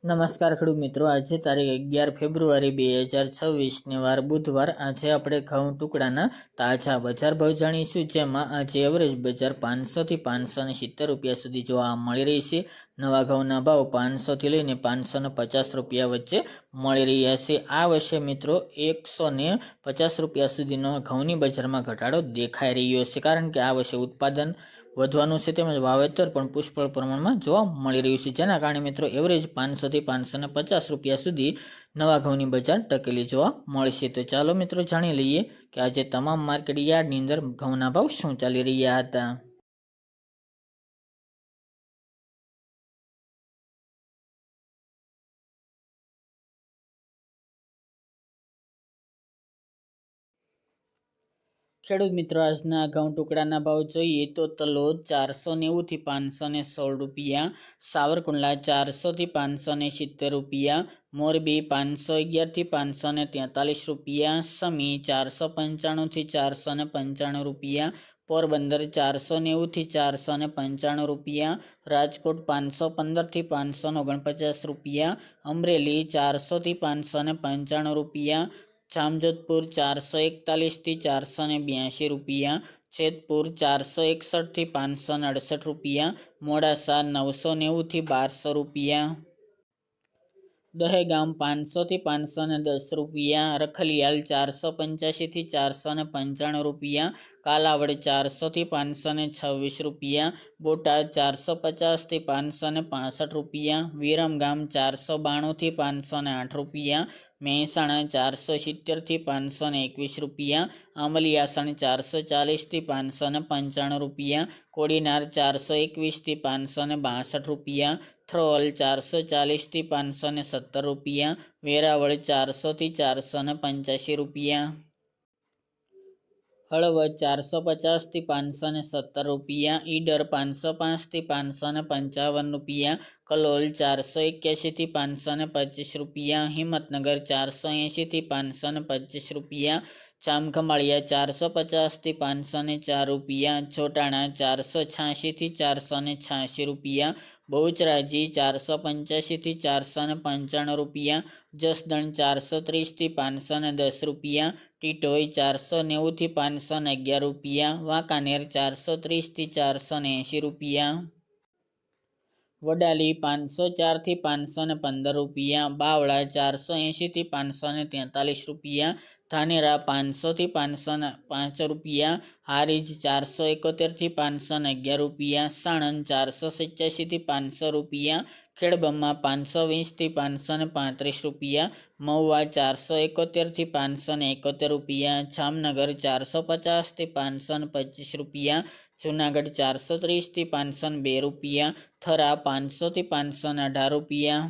નમસ્કાર ખેડૂત મિત્રો, આજે તારીખ 11 ફેબ્રુઆરી 2026 ને વાર બુધવાર। આજે આપણે ઘઉં ટુકડાના તાજા બજાર ભાવ જાણીશું, જેમાં આજે એવરેજ બજાર 500 થી 570 રૂપિયા સુધી જોવા મળી રહી છે। નવા ઘઉંના ભાવ 500 થી લઈને 550 રૂપિયા વચ્ચે મળી રહ્યા છે। આ વર્ષે મિત્રો 150 રૂપિયા સુધીનો ઘઉંની બજારમાં ઘટાડો દેખાઈ રહ્યો છે, કારણ કે આ વર્ષે ઉત્પાદન વધવાનું છે, તેમજ વાવેતર પણ પુષ્કળ પ્રમાણમાં જોવા મળી રહ્યું છે, જેના કારણે મિત્રો એવરેજ 500 થી 550 રૂપિયા સુધી નવા ઘઉંની બજાર ટકેલી જોવા મળશે। તો ચાલો મિત્રો જાણી લઈએ કે આજે તમામ માર્કેટ યાર્ડની અંદર ઘઉંના ભાવ શું ચાલી રહ્યા હતા। ખેડૂત મિત્રો, આજના ઘઉં ટુકડાના ભાવ જોઈએ તો તલોદ 490 થી 516 રૂપિયા, સાવરકુંડલા 400 થી 570 રૂપિયા, મોરબી 511 થી 543 રૂપિયા, સમી 495 થી 495 રૂપિયા, પોરબંદર 490 થી 495 રૂપિયા, રાજકોટ 515 થી 549 રૂપિયા, અમરેલી 400 થી 595 રૂપિયા, જામજોધપુર 441 થી 482 રૂપિયા, જેતપુર 461 થી 568 રૂપિયા, મોડાસા 990 થી 1200 રૂપિયા, દહેગામ 500 થી 510 રૂપિયા, રખલિયાલ 485 થી 495 રૂપિયા, કાલાવડ 400 થી 526 રૂપિયા, બોટાદ 450 થી 565 રૂપિયા, વિરમગામ 492 થી 508 રૂપિયા, મહેસાણા 470 થી 521 રૂપિયા, આંબલિયાસણ 440 થી 595 રૂપિયા, કોડીનાર 421 થી 562 રૂપિયા, થ્રોલ 440 થી 517 રૂપિયા, વેરાવળ 400 થી 485 રૂપિયા, હળવદ 450 થી 517 રૂપિયા, ઈડર 505 થી 555 રૂપિયા, કલોલ 481 થી 525 રૂપિયા, હિંમતનગર 480 થી 525 રૂપિયા, જામખંભાળિયા 450 થી 504 રૂપિયા, જોટાણા 486 થી 486 રૂપિયા, બહુચરાજી 485 થી 495 રૂપિયા, જસદણ 430 થી 510 રૂપિયા, ટીટોઈ 490 થી 511 રૂપિયા, વાંકાનેર 430 થી 480 રૂપિયા, વડાલી 504 થી 515 રૂપિયા, બાવળા 480 થી 543 રૂપિયા, ધાનેરા 500 થી 505 રૂપિયા, હારીજ 471 થી 511 રૂપિયા, સાણંદ 487 થી 500 રૂપિયા, ખેડબ્રહ્મા 520 થી 535 રૂપિયા, મહુવા 471 થી 571 રૂપિયા, જામનગર 450 થી 525 રૂપિયા, જુનાગઢ 430 થી 502 રૂપિયા, થરા 500 થી 518 રૂપિયા,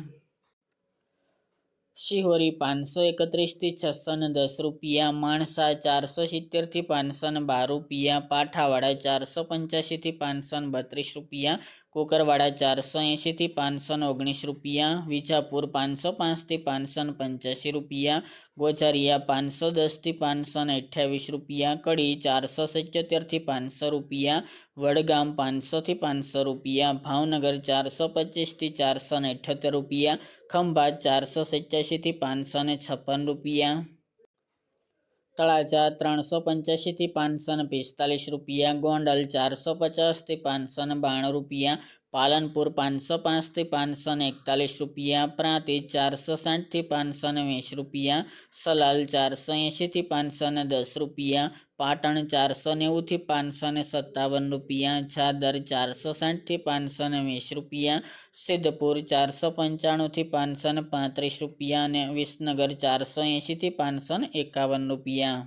શિહોરી 531 થી 610 રૂપિયા, માણસા 470 થી 512 રૂપિયા, પાઠાવાડા 485 થી 532 રૂપિયા, કુકરવાડા 480 થી 519 રૂપિયા, વિજાપુર 505 થી 585 રૂપિયા, ગોઝારિયા 510 થી 528 રૂપિયા, કડી 477 થી 500 રૂપિયા, વડગામ 500 થી 500 રૂપિયા, ભાવનગર 425 થી 478 રૂપિયા, ખંભાત 487 થી 556 રૂપિયા, તળાજા 385 થી 545 રૂપિયા, ગોંડલ 450 થી 592 રૂપિયા, પાલનપુર 505 થી 541 રૂપિયા, પ્રાંતિજ 460 થી 520 રૂપિયા, સલાલ 480 થી 510 રૂપિયા, પાટણ 490 થી 557 રૂપિયા, જાદર 460 થી 520 રૂપિયા, સિદ્ધપુર 495 થી 535 રૂપિયા અને વિસનગર 480 થી 551 રૂપિયા।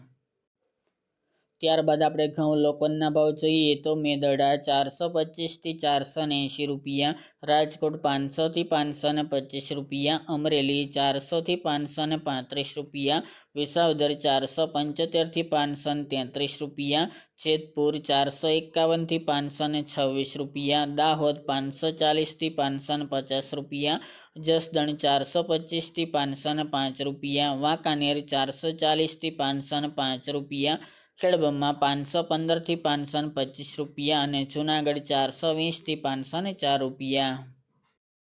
ત્યારબાદ આપણે ઘઉં લોકવનના ભાવ જોઈએ તો મેદરડા 425 થી 480 રૂપિયા, રાજકોટ 500 થી 525 રૂપિયા, અમરેલી 400 થી 535 રૂપિયા, વિસાવદર 475 થી 533 રૂપિયા, જેતપુર 451 થી 526 રૂપિયા, દાહોદ 540 થી 550 રૂપિયા, જસદણ 425 થી 505 રૂપિયા, વાંકાનેર 440 થી 505 રૂપિયા, ખેડબ્રહ્મા 515 થી 525 રૂપિયા અને જુનાગઢ 420 થી 504 રૂપિયા।